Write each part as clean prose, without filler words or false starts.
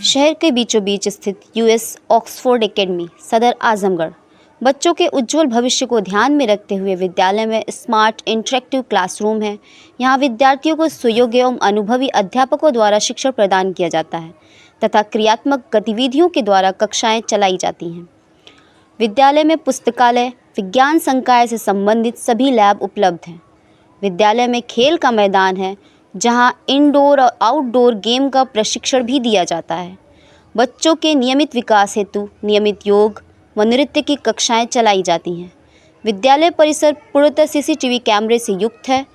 शहर के बीचों बीच स्थित यूएस ऑक्सफोर्ड एकेडमी सदर आजमगढ़ बच्चों के उज्जवल भविष्य को ध्यान में रखते हुए विद्यालय में स्मार्ट इंटरेक्टिव क्लासरूम है। यहाँ विद्यार्थियों को सुयोग्य एवं अनुभवी अध्यापकों द्वारा शिक्षण प्रदान किया जाता है तथा क्रियात्मक गतिविधियों के द्वारा कक्षाएं चलाई जाती हैं। विद्यालय में पुस्तकालय, विज्ञान संकाय से संबंधित सभी लैब उपलब्ध हैं। विद्यालय में खेल का मैदान है जहां इनडोर और आउटडोर गेम का प्रशिक्षण भी दिया जाता है। बच्चों के नियमित विकास हेतु नियमित योग व नृत्य की कक्षाएं चलाई जाती हैं। विद्यालय परिसर पूर्णतः सीसीटीवी कैमरे से युक्त है।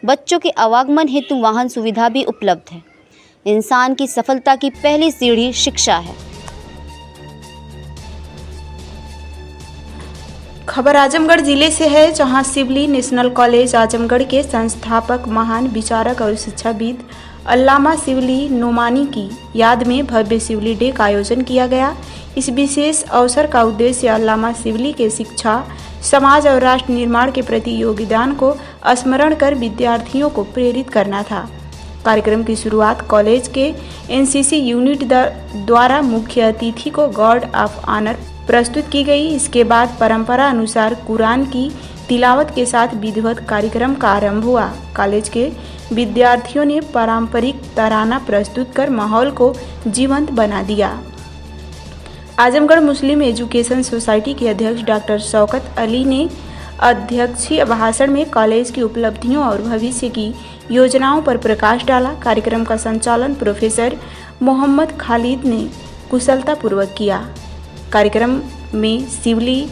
बच्चों के आवागमन हेतु वाहन सुविधा भी उपलब्ध है। इंसान की सफलता की पहली सीढ़ी शिक्षा है। खबर आजमगढ़ जिले से है, जहां सिवली नेशनल कॉलेज आजमगढ़ के संस्थापक, महान विचारक और शिक्षाविद अल्लामा शिबली नोमानी की याद में भव्य शिबली डे का आयोजन किया गया। इस विशेष अवसर का उद्देश्य अल्लामा शिबली के शिक्षा, समाज और राष्ट्र निर्माण के प्रति योगदान को स्मरण कर विद्यार्थियों को प्रेरित करना था। कार्यक्रम की शुरुआत कॉलेज के एनसीसी यूनिट द्वारा मुख्य अतिथि को गार्ड ऑफ ऑनर प्रस्तुत की गई। इसके बाद परंपरा अनुसार कुरान की तिलावत के साथ विधिवत कार्यक्रम का आरंभ हुआ। कॉलेज के विद्यार्थियों ने पारंपरिक तराना प्रस्तुत कर माहौल को जीवंत बना दिया। आजमगढ़ मुस्लिम एजुकेशन सोसाइटी के अध्यक्ष डॉक्टर शौकत अली ने अध्यक्षीय भाषण में कॉलेज की उपलब्धियों और भविष्य की योजनाओं पर प्रकाश डाला। कार्यक्रम का संचालन प्रोफेसर मोहम्मद खालिद ने कुशलतापूर्वक किया। कार्यक्रम में शिबली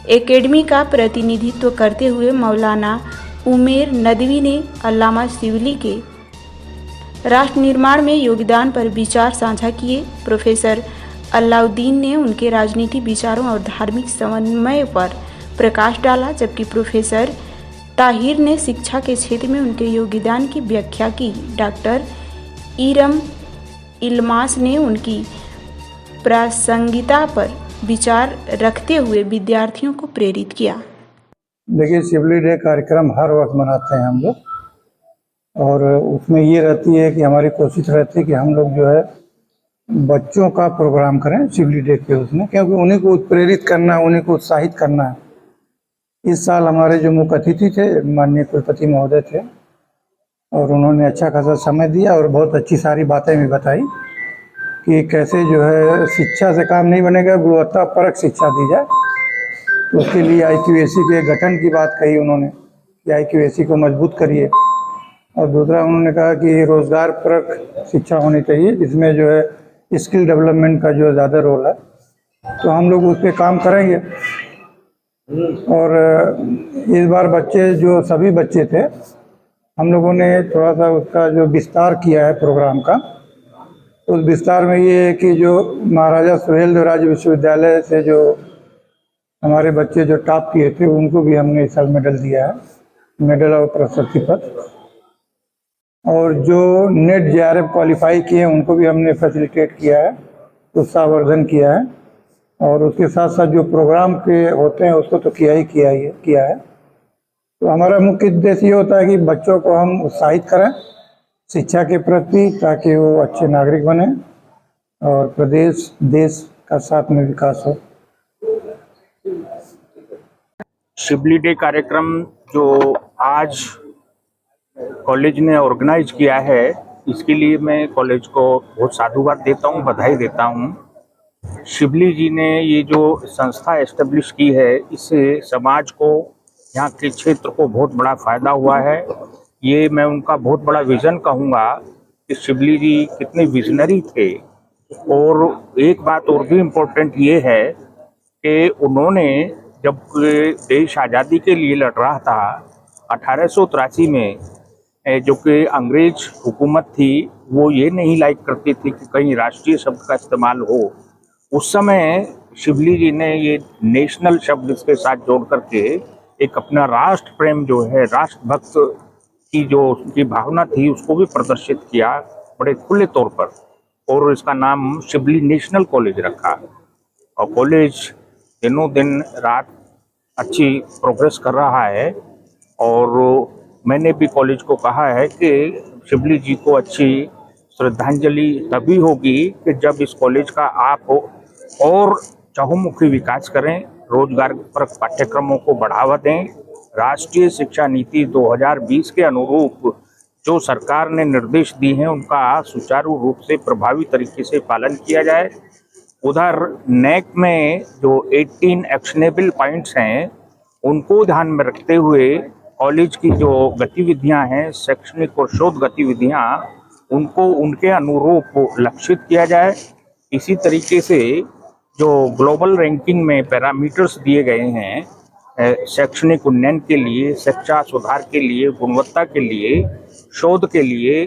एकेडमी का प्रतिनिधित्व करते हुए मौलाना उमेर नदवी ने अल्लामा शिबली के राष्ट्र निर्माण में योगदान पर विचार साझा किए। प्रोफेसर अलाउद्दीन ने उनके राजनीतिक विचारों और धार्मिक समन्वय पर प्रकाश डाला, जबकि प्रोफेसर ताहिर ने शिक्षा के क्षेत्र में उनके योगदान की व्याख्या की। डॉक्टर इरम इल्मास ने उनकी प्रासंगिकता पर विचार रखते हुए विद्यार्थियों को प्रेरित किया। देखिए, शिबली डे कार्यक्रम हर वक्त मनाते हैं हम लोग, और उसमें ये रहती है कि हमारी कोशिश रहती है कि हम लोग जो है बच्चों का प्रोग्राम करें शिबली डे के उसमें, क्योंकि उन्हीं को प्रेरित करना, उन्हीं को उत्साहित करना है। इस साल हमारे जो मुख्य अतिथि थे माननीय कुलपति महोदय थे, और उन्होंने अच्छा खासा समय दिया और बहुत अच्छी सारी बातें भी बताई कि कैसे जो है शिक्षा से काम नहीं बनेगा, गुणवत्तापरक शिक्षा दी जाए। तो उसके लिए IQAC के गठन की बात कही उन्होंने कि IQAC को मजबूत करिए, और दूसरा उन्होंने कहा कि रोज़गार परक शिक्षा होनी चाहिए, जिसमें जो है स्किल डेवलपमेंट का जो ज़्यादा रोल है। तो हम लोग उस पर काम करेंगे। और इस बार बच्चे जो सभी बच्चे थे, हम लोगों ने थोड़ा सा उसका जो विस्तार किया है प्रोग्राम का। उस विस्तार में ये है कि जो महाराजा सुहेलदेव विश्वविद्यालय से जो हमारे बच्चे जो टॉप किए थे, उनको भी हमने इस साल मेडल दिया है, मेडल और प्रशस्ति पत्र। और जो नेट JRF क्वालिफाई किए हैं उनको भी हमने फैसिलिटेट किया है, उत्साहवर्धन किया है। और उसके साथ साथ जो प्रोग्राम के होते हैं उसको तो किया है। तो हमारा मुख्य उद्देश्य ये होता है कि बच्चों को हम उत्साहित करें शिक्षा के प्रति, ताकि वो अच्छे नागरिक बने और प्रदेश देश का साथ में विकास हो। शिबली डे कार्यक्रम जो आज कॉलेज ने ऑर्गेनाइज किया है, इसके लिए मैं कॉलेज को बहुत साधुवाद देता हूँ, बधाई देता हूँ। शिबली जी ने ये जो संस्था एस्टेब्लिश की है, इससे समाज को, यहाँ के क्षेत्र को बहुत बड़ा फायदा हुआ है। ये मैं उनका बहुत बड़ा विजन कहूँगा कि शिबली जी कितने विजनरी थे। और एक बात और भी इम्पोर्टेंट ये है कि उन्होंने जब देश आज़ादी के लिए लड़ रहा था 1883 में, जो कि अंग्रेज हुकूमत थी, वो ये नहीं लाइक करती थी कि कहीं राष्ट्रीय शब्द का इस्तेमाल हो। उस समय शिबली जी ने ये नेशनल शब्द इसके साथ जोड़ करके एक अपना राष्ट्र प्रेम जो है, राष्ट्रभक्त की जो उनकी भावना थी, उसको भी प्रदर्शित किया बड़े खुले तौर पर, और इसका नाम शिबली नेशनल कॉलेज रखा। और कॉलेज दिनों दिन रात अच्छी प्रोग्रेस कर रहा है। और मैंने भी कॉलेज को कहा है कि शिबली जी को अच्छी श्रद्धांजलि तभी होगी कि जब इस कॉलेज का आप और चहुमुखी विकास करें, रोजगार परक पाठ्यक्रमों को बढ़ावा दें, राष्ट्रीय शिक्षा नीति 2020 के अनुरूप जो सरकार ने निर्देश दिए हैं उनका सुचारू रूप से प्रभावी तरीके से पालन किया जाए। उधर नेक में जो 18 एक्शनेबल पॉइंट्स हैं उनको ध्यान में रखते हुए कॉलेज की जो गतिविधियां हैं, शैक्षणिक और शोध गतिविधियां, उनको उनके अनुरूप लक्षित किया जाए। इसी तरीके से जो ग्लोबल रैंकिंग में पैरामीटर्स दिए गए हैं शैक्षणिक उन्नयन के लिए, शिक्षा सुधार के लिए, गुणवत्ता के लिए, शोध के लिए,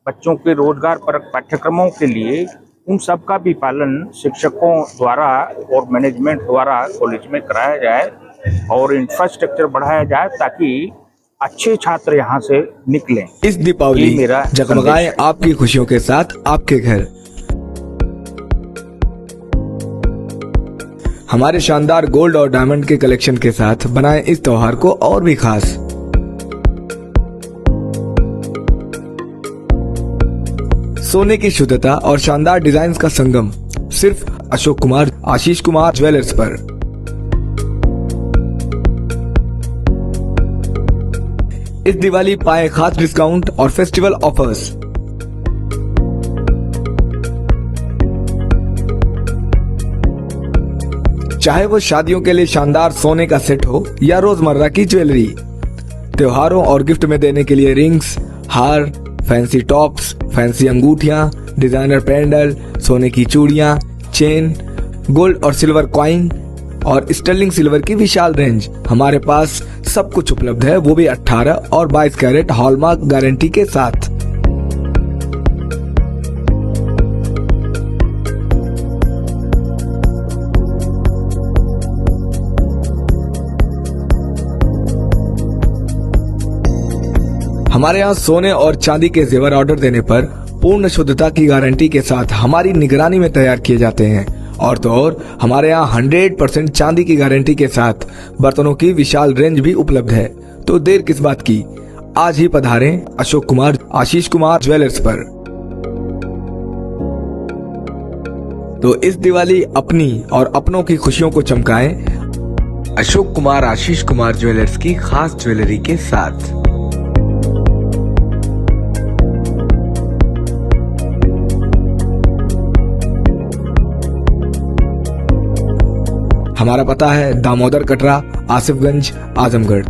बच्चों के रोजगार परक पाठ्यक्रमों के लिए, उन सब का भी पालन शिक्षकों द्वारा और मैनेजमेंट द्वारा कॉलेज में कराया जाए और इंफ्रास्ट्रक्चर बढ़ाया जाए ताकि अच्छे छात्र यहाँ से निकलें। इस दीपावली मेरा जगमगाए आपकी खुशियों के साथ आपके घर। हमारे शानदार गोल्ड और डायमंड के कलेक्शन के साथ बनाएं इस त्योहार को और भी खास। सोने की शुद्धता और शानदार डिजाइन का संगम सिर्फ अशोक कुमार आशीष कुमार ज्वेलर्स पर। इस दिवाली पाए खास डिस्काउंट और फेस्टिवल ऑफर्स। चाहे वो शादियों के लिए शानदार सोने का सेट हो या रोजमर्रा की ज्वेलरी, त्योहारों और गिफ्ट में देने के लिए रिंग्स, हार, फैंसी टॉप्स, फैंसी अंगूठियां, डिजाइनर पेंडल, सोने की चूड़ियां, चेन, गोल्ड और सिल्वर कॉइन और स्टर्लिंग सिल्वर की विशाल रेंज। हमारे पास सब कुछ उपलब्ध है, वो भी 18 और 22 कैरेट हॉलमार्क गारंटी के साथ। हमारे यहाँ सोने और चांदी के जेवर ऑर्डर देने पर पूर्ण शुद्धता की गारंटी के साथ हमारी निगरानी में तैयार किए जाते हैं। और तो और हमारे यहाँ 100% चांदी की गारंटी के साथ बर्तनों की विशाल रेंज भी उपलब्ध है। तो देर किस बात की, आज ही पधारें अशोक कुमार आशीष कुमार ज्वेलर्स पर। तो इस दिवाली अपनी और अपनों की खुशियों को चमकाएं अशोक कुमार आशीष कुमार ज्वेलर्स की खास ज्वेलरी के साथ। हमारा पता है दामोदर कटरा, आसिफगंज, आजमगढ़।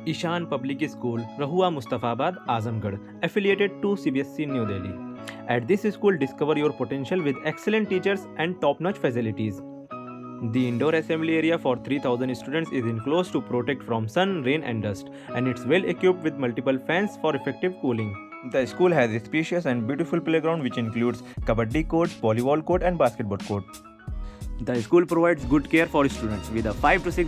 ईशान पब्लिक स्कूल, रहुआ Mustafabad, Azamgarh, affiliated to CBSE New Delhi. At this school, discover your potential with excellent teachers and top-notch facilities. The indoor assembly area for 3,000 students is enclosed to protect from sun, rain and dust, and it's well equipped with multiple fans for effective cooling. The school has a spacious and beautiful playground which includes kabaddi court, volleyball court and basketball court. The school provides good care for students with a 5 to 6